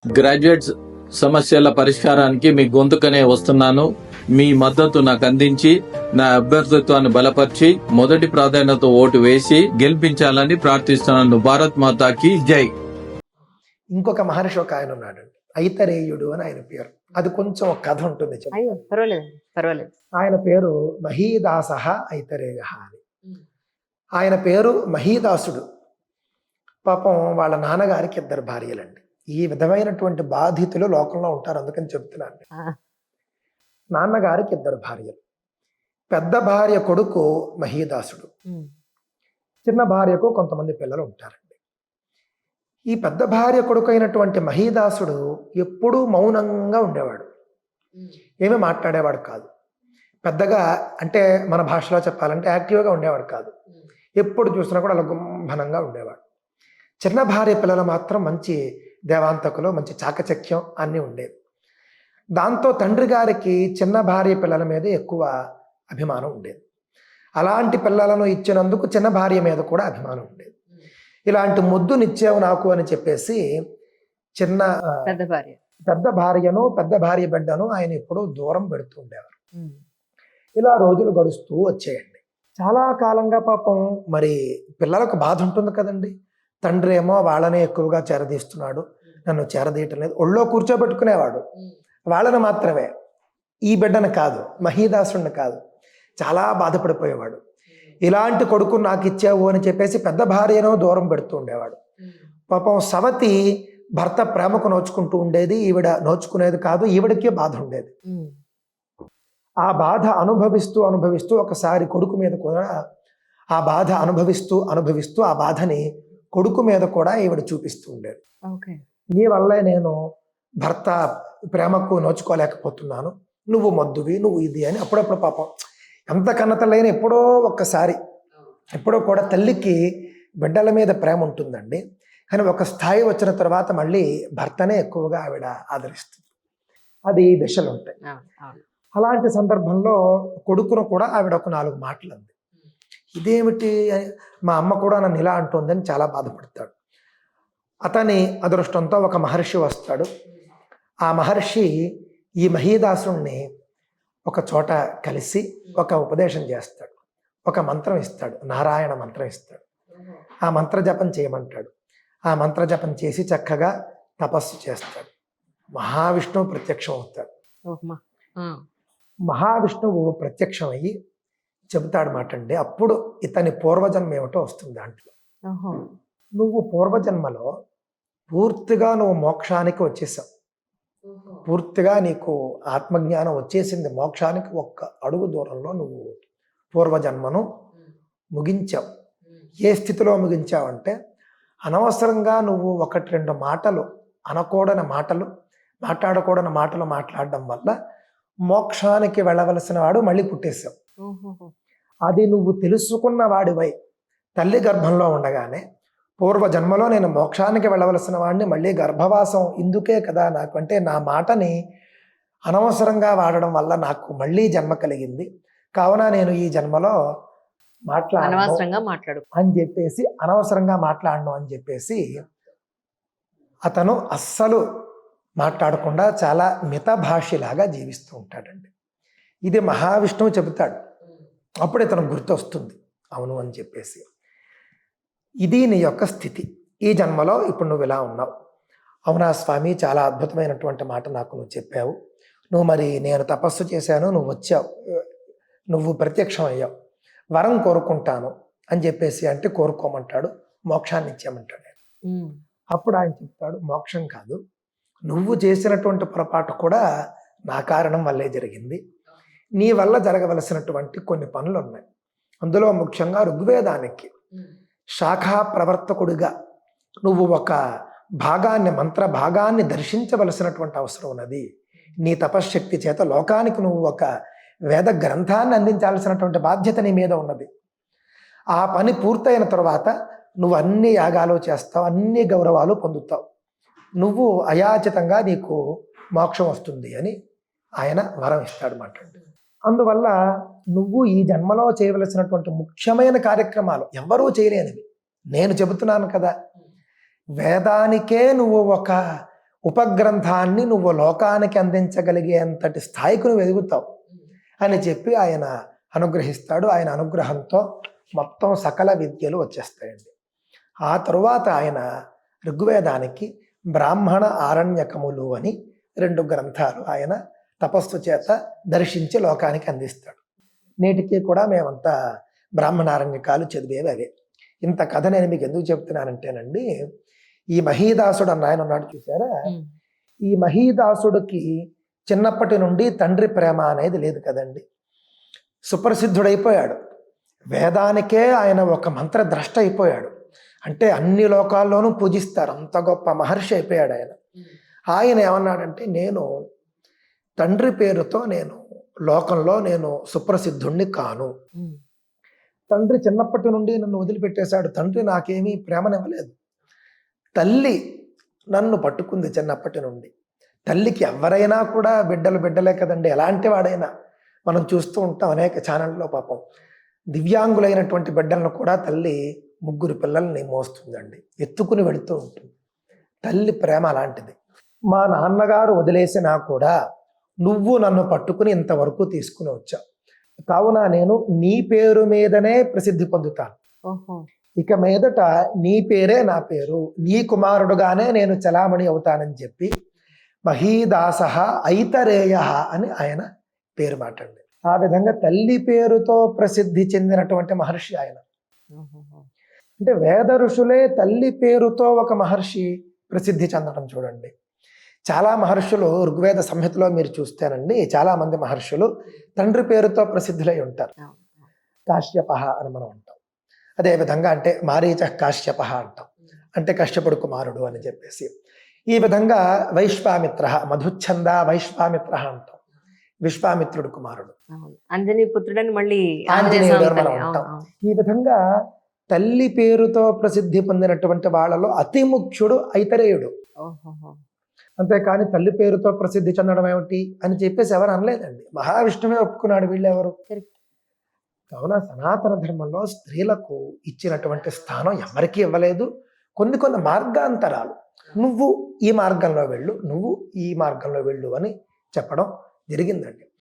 Graduates సమస్యల పరిష్కారానికి మీ గొంతుకనే వస్తున్నాను. మీ మద్దతు నాకు అందించి నా అభ్యర్థిత్వాన్ని బలపరిచి మొదటి ప్రాధాన్యత ఓటు వేసి గెలిపించాలని ప్రార్థిస్తున్నాను. భారత్ మాతాకి జై. ఇంకొక మహర్షి ఒక ఆయన ఉన్నాడు, ఐతరేయుడు అని ఆయన పేరు. అది కొంచెం ఒక కథ ఉంటుంది. పర్వాలేదు. ఆయన పేరు మహీదాస ఐతరేయ అని. ఆయన పేరు మహీదాసుడు. పాపం వాళ్ళ నాన్నగారికి 2 భార్యలండి. ఈ విధమైనటువంటి బాధితులు లోకంలో ఉంటారు, అందుకని చెప్తున్నాను. నాన్నగారికి 2 భార్యలు. పెద్ద భార్య కొడుకు మహీదాసుడు, చిన్న భార్యకు కొంతమంది పిల్లలు ఉంటారండి. ఈ పెద్ద భార్య కొడుకు అయినటువంటి మహీదాసుడు ఎప్పుడూ మౌనంగా ఉండేవాడు, ఏమీ మాట్లాడేవాడు కాదు. పెద్దగా అంటే మన భాషలో చెప్పాలంటే యాక్టివ్గా ఉండేవాడు కాదు. ఎప్పుడు చూసినా కూడా అలా గుంభనంగా ఉండేవాడు. చిన్న భార్య పిల్లలు మాత్రం మంచి దేవాంతకులు, మంచి చాకచక్యం అన్నీ ఉండేవి. దాంతో తండ్రి గారికి చిన్న భార్య పిల్లల మీద ఎక్కువ అభిమానం ఉండేది. అలాంటి పిల్లలను ఇచ్చినందుకు చిన్న భార్య మీద కూడా అభిమానం ఉండేది. ఇలాంటి ముద్దునిచ్చావు నాకు అని చెప్పేసి పెద్ద భార్యను పెద్ద భార్య బిడ్డను ఆయన ఎప్పుడూ దూరం పెడుతూ ఉండేవారు. ఇలా రోజులు గడుస్తూ వచ్చేయండి. చాలా కాలంగా పాపం మరి పిల్లలకు బాధ ఉంటుంది కదండి. తండ్రి ఏమో వాళ్ళనే ఎక్కువగా చేరదీస్తున్నాడు, నన్ను చేరదీయటం లేదు. ఒళ్ళో కూర్చోబెట్టుకునేవాడు వాళ్ళని మాత్రమే, ఈ బిడ్డను కాదు, మహీదాసుని కాదు. చాలా బాధపడిపోయేవాడు. ఇలాంటి కొడుకు నాకు ఇచ్చావు అని చెప్పేసి పెద్ద భార్యను దూరం పెడుతూ ఉండేవాడు. పాపం సవతి భర్త ప్రేమకు నోచుకుంటూ ఉండేది, ఈవిడ నోచుకునేది కాదు. ఈవిడకే బాధ ఉండేది. ఆ బాధ అనుభవిస్తూ అనుభవిస్తూ ఒకసారి కొడుకు మీద కూడా ఆ బాధ అనుభవిస్తూ ఆ బాధని కొడుకు మీద కూడా ఈవిడ చూపిస్తూ ఉండేది. నీ వల్లే నేను భర్త ప్రేమకు నోచుకోలేకపోతున్నాను, నువ్వు మొద్దువి, నువ్వు ఇది అని అప్పుడప్పుడు పాపం ఎంత కన్నతల్లైన ఎప్పుడో కూడా తల్లికి బిడ్డల మీద ప్రేమ ఉంటుందండి. కానీ ఒక స్థాయి వచ్చిన తర్వాత మళ్ళీ భర్తనే ఎక్కువగా ఆవిడ ఆదరిస్తుంది. అది దశలు ఉంటాయి. అలాంటి సందర్భంలో కొడుకును కూడా ఆవిడ ఒక 4 మాటలు అంది. ఇదేమిటి, మా అమ్మ కూడా నన్ను ఇలా అంటుందని చాలా బాధపడతాడు. అతని అదృష్టంతో ఒక మహర్షి వస్తాడు. ఆ మహర్షి ఈ మహీదాసుని ఒక చోట కలిసి ఒక ఉపదేశం చేస్తాడు, ఒక మంత్రం ఇస్తాడు, నారాయణ మంత్రం ఇస్తాడు. ఆ మంత్ర జపం చేయమంటాడు. ఆ మంత్ర జపం చేసి చక్కగా తపస్సు చేస్తాడు. మహావిష్ణువు ప్రత్యక్షం అవుతాడు. మహావిష్ణువు ప్రత్యక్షం అయ్యి చెబుతాడు మాట అండి. అప్పుడు ఇతని పూర్వజన్మ ఏమిటో వస్తుంది. దాంట్లో నువ్వు పూర్వజన్మలో పూర్తిగా నువ్వు మోక్షానికి వచ్చేసావు, పూర్తిగా నీకు ఆత్మజ్ఞానం వచ్చేసింది. మోక్షానికి 1 అడుగు దూరంలో నువ్వు పూర్వజన్మను ముగించావు. ఏ స్థితిలో ముగించావంటే, అనవసరంగా నువ్వు 1-2 మాటలు అనకూడని మాటలు, మాట్లాడకూడని మాటలు మాట్లాడడం వల్ల మోక్షానికి వెళ్ళవలసిన వాడు మళ్ళీ పుట్టేశావు. అది నువ్వు తెలుసుకున్న వాడివై తల్లి గర్భంలో ఉండగానే పూర్వజన్మలో నేను మోక్షానికి వెళ్ళవలసిన వాడిని, మళ్ళీ గర్భవాసం ఇందుకే కదా నాకు, అంటే నా మాటని అనవసరంగా వాడడం వల్ల నాకు మళ్ళీ జన్మ కలిగింది, కావున నేను ఈ జన్మలో అనవసరంగా మాట్లాడను అని చెప్పేసి అతను అస్సలు మాట్లాడకుండా చాలా మితభాషిలాగా జీవిస్తూ ఉంటాడండి. ఇది మహావిష్ణువు చెబుతాడు. అప్పుడు ఇతను గుర్తొస్తుంది, అవును అని చెప్పేసి. ఇది నీ యొక్క స్థితి, ఈ జన్మలో ఇప్పుడు నువ్వు ఇలా ఉన్నావు. అవునా స్వామి, చాలా అద్భుతమైనటువంటి మాట నాకు నువ్వు చెప్పావు. నువ్వు మరి నేను తపస్సు చేశాను, నువ్వు వచ్చావు, నువ్వు ప్రత్యక్షం అయ్యావు, వరం కోరుకుంటాను అని చెప్పేసి అంటే కోరుకోమంటాడు, మోక్షాన్ని ఇచ్చామంటాడు. అప్పుడు ఆయన చెప్తాడు, మోక్షం కాదు, నువ్వు చేసినటువంటి పొరపాటు కూడా నా కారణం వల్లే జరిగింది. నీ వల్ల జరగవలసినటువంటి కొన్ని పనులు ఉన్నాయి. అందులో ముఖ్యంగా ఋగ్వేదానికి శాఖా ప్రవర్తకుడిగా నువ్వు ఒక భాగాన్ని, మంత్ర భాగాన్ని దర్శించవలసినటువంటి అవసరం ఉన్నది. నీ తపశ్శక్తి చేత లోకానికి నువ్వు ఒక వేద గ్రంథాన్ని అందించాల్సినటువంటి బాధ్యత నీ మీద ఉన్నది. ఆ పని పూర్తయిన తర్వాత నువ్వు అన్ని యాగాలు చేస్తావు, అన్ని గౌరవాలు పొందుతావు, నువ్వు అయాచితంగా నీకు మోక్షం వస్తుంది అని ఆయన వరం ఇస్తాడు మాట. అందువల్ల నువ్వు ఈ జన్మలో చేయవలసినటువంటి ముఖ్యమైన కార్యక్రమాలు ఎవరూ చేయలేనివి నేను చెబుతున్నాను కదా. వేదానికే నువ్వు ఒక ఉపగ్రంథాన్ని నువ్వు లోకానికి అందించగలిగేంతటి స్థాయికి నువ్వు ఎదుగుతావు అని చెప్పి ఆయన అనుగ్రహిస్తాడు. ఆయన అనుగ్రహంతో మొత్తం సకల విద్యలు వచ్చేస్తాయండి. ఆ తరువాత ఆయన ఋగ్వేదానికి బ్రాహ్మణ ఆరణ్యకములు అని 2 గ్రంథాలు ఆయన తపస్సు చేత దర్శించి లోకానికి అందిస్తాడు. నేటికి కూడా మేమంతా బ్రాహ్మణారణ్యకాలు చదివేవి అవే. ఇంత కథ నేను మీకు ఎందుకు చెప్తున్నానంటేనండి, ఈ మహీదాసుడు అన్న ఆయన ఉన్నాడు చూసారా, ఈ మహీదాసుడికి చిన్నప్పటి నుండి తండ్రి ప్రేమ అనేది లేదు కదండి. సుప్రసిద్ధుడైపోయాడు, వేదానికే ఆయన ఒక మంత్రద్రష్ట అయిపోయాడు. అంటే అన్ని లోకాల్లోనూ పూజిస్తారు, అంత గొప్ప మహర్షి అయిపోయాడు ఆయన. ఆయన ఏమన్నాడంటే, నేను తండ్రి పేరుతో నేను లోకంలో నేను సుప్రసిద్ధుణ్ణి కాను. తండ్రి చిన్నప్పటి నుండి నన్ను వదిలిపెట్టేశాడు. తండ్రి నాకేమీ ప్రేమనివ్వలేదు. తల్లి నన్ను పట్టుకుంది చిన్నప్పటి నుండి. తల్లికి ఎవరైనా కూడా బిడ్డలే కదండి, ఎలాంటి వాడైనా. మనం చూస్తూ ఉంటాం అనేక ఛానళ్ళలో పాపం దివ్యాంగులైనటువంటి బిడ్డలను కూడా తల్లి 3 పిల్లల్ని మోస్తుందండి, ఎత్తుకుని వెళుతూ ఉంటుంది. తల్లి ప్రేమ అలాంటిది. మా నాన్నగారు వదిలేసినా కూడా నువ్వు నన్ను పట్టుకుని ఇంతవరకు తీసుకుని వచ్చావు, కావున నేను నీ పేరు మీదనే ప్రసిద్ధి పొందుతాను. ఇక మీదట నీ పేరే నా పేరు, నీ కుమారుడుగానే నేను చలామణి అవుతానని చెప్పి మహీదాస ఐతరేయ అని ఆయన పేరు మాటండి. ఆ విధంగా తల్లి పేరుతో ప్రసిద్ధి చెందినటువంటి మహర్షి ఆయన. అంటే వేద ఋషులే తల్లి పేరుతో ఒక మహర్షి ప్రసిద్ధి చెందడం చూడండి. చాలా మహర్షులు ఋగ్వేద సంహితలో మీరు చూస్తేనండి, చాలా మంది మహర్షులు తండ్రి పేరుతో ప్రసిద్ధులై ఉంటారు. కాశ్యప అని మనం అంటాం. అదేవిధంగా అంటే మారీచ కాశ్యప అంటాం, అంటే కశ్యపుడు కుమారుడు అని చెప్పేసి. ఈ విధంగా వైశ్వామిత్ర, మధుచ్ఛంద వైశ్వామిత్ర అంటాం, విశ్వామిత్రుడు కుమారుడు. అంజనీ పుత్రుడని మళ్ళీ ఆంజనేయుడు అని మనం అంటాం. ఈ విధంగా తల్లి పేరుతో ప్రసిద్ధి పొందినటువంటి వాళ్ళలో అతి ముఖ్యుడు ఐతరేయుడు. అంతేకాని తల్లి పేరుతో ప్రసిద్ధి చెందడం ఏమిటి అని చెప్పేసి ఎవరు అనలేదండి. మహావిష్ణువే ఒప్పుకున్నాడు, వీళ్ళెవరు. కావున సనాతన ధర్మంలో స్త్రీలకు ఇచ్చినటువంటి స్థానం ఎవరికీ ఇవ్వలేదు. కొన్ని మార్గాంతరాలు, నువ్వు ఈ మార్గంలో వెళ్ళు, నువ్వు ఈ మార్గంలో వెళ్ళు అని చెప్పడం జరిగిందండి.